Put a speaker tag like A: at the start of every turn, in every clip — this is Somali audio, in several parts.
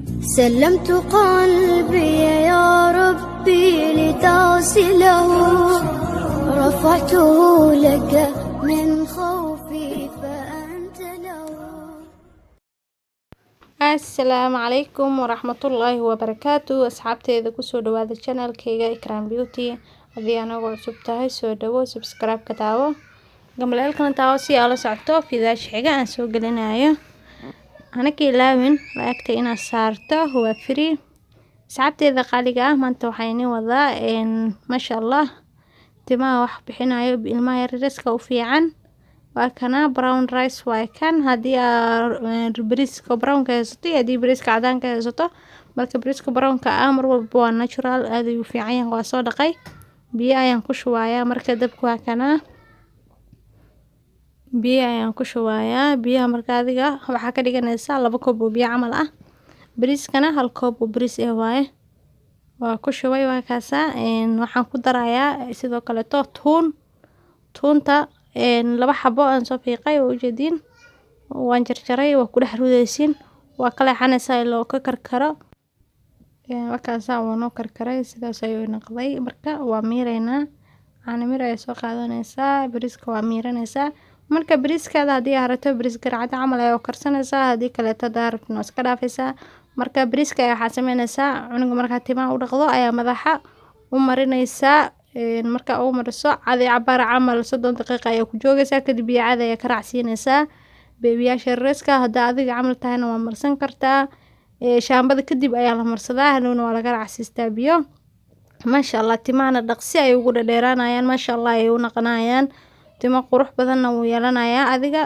A: سلمت قلبي يا ربي لتغسله رفعته لك من خوفي فأنت له.
B: السلام عليكم ورحمة الله وبركاته. أصحابتي إذا كسو دواذا channel كيغا إكرام بيوتي هذي أنا وعصوب تاهي سو دوا سبسكرايب كتاو قبل إلكنا تاو سي على سعطو في ذا شحيقة أنسو قلنا ايو أنا كيلاوين لايكتي إنا سارتو هو فري. أصحابتي إذا قاليقا ما انتو حيني وضا إن ما شاء الله تما wax bixinayo ilmaha yariska u fiican waa kana brown rice waa kan hadii bariiska brown ka haysato iyo hadii bariiska cadaan ka haysato marka bariiska brown ka mar walba waa natural aad u fiican yahay waa soo dhaqay biyo ayaan ku shubayaa marka dabku waa kana biyo ayaan ku shubayaa biyaha marka adiga waxa ka dhiganaysaa 2 koob oo biyo camal ah bariiskana 1 koob oo bariis waaye waa ku shubay waa kaasa waxaan ku darayaa sidoo kale toonta 2 xabo aan soo fiiqay oo jeedin waan jarjaray waa ku dhex rudaysin waa kala xanaysaa ilaa ka karkaro waa kaasa waan karkaray sidaas ayuu noqday marka waa miireynaa aan miiray soo qaadanaysaa bariiska waa miiranaysaa marka bariiskaada hadii aad rabto bariis garcad camal ay karsanaysaa hadii kale tadarafno iska dhaafaysaa marka bariiska waxa sameynaysaa cunuga marka timaha u dhaqdo ayaa madaxa u marinaysaa marka uu mariso cadi cabar camal 30 daqiiqo ay ku joogaysaa kadib biyo cad ay ka raacsiinaysaa beebiyaasha reeska hada adiga camal tahayna waa marsan kartaa shaambada kadib ayaa la marsadaa hadhowna waa laga raacsiistaa biyo ma sha Allah timahana dhaqsi ay ugu dheeraanayaan ma sha Allah ay u naqanayaan timo qurux badanna wuu yeelanayaa adiga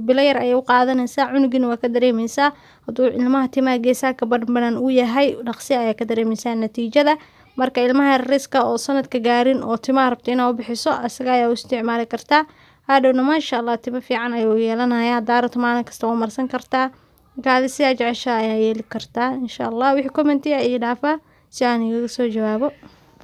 B: bilayar ay u qaadanaysaa cunugina waa ka dareemaysaa haduu ilmaha timaha geesaha ka badbadan uu yahay dhaqsi ay ka dareemaysaa natiijada marka ilmaha riska oo sanadka gaarin oo timaha rabto inaa u bixiso asaga ayaa u isticmaali kartaa hadhowna ma sha Allah timo fiican ay u yeelanayaa daarto maalin kasta oo marsan kartaa gaadi si ay jeceshahay ayaa yeeli kartaa insha Allah wixii comment ay dhaafa si aan iga soo jawaabo.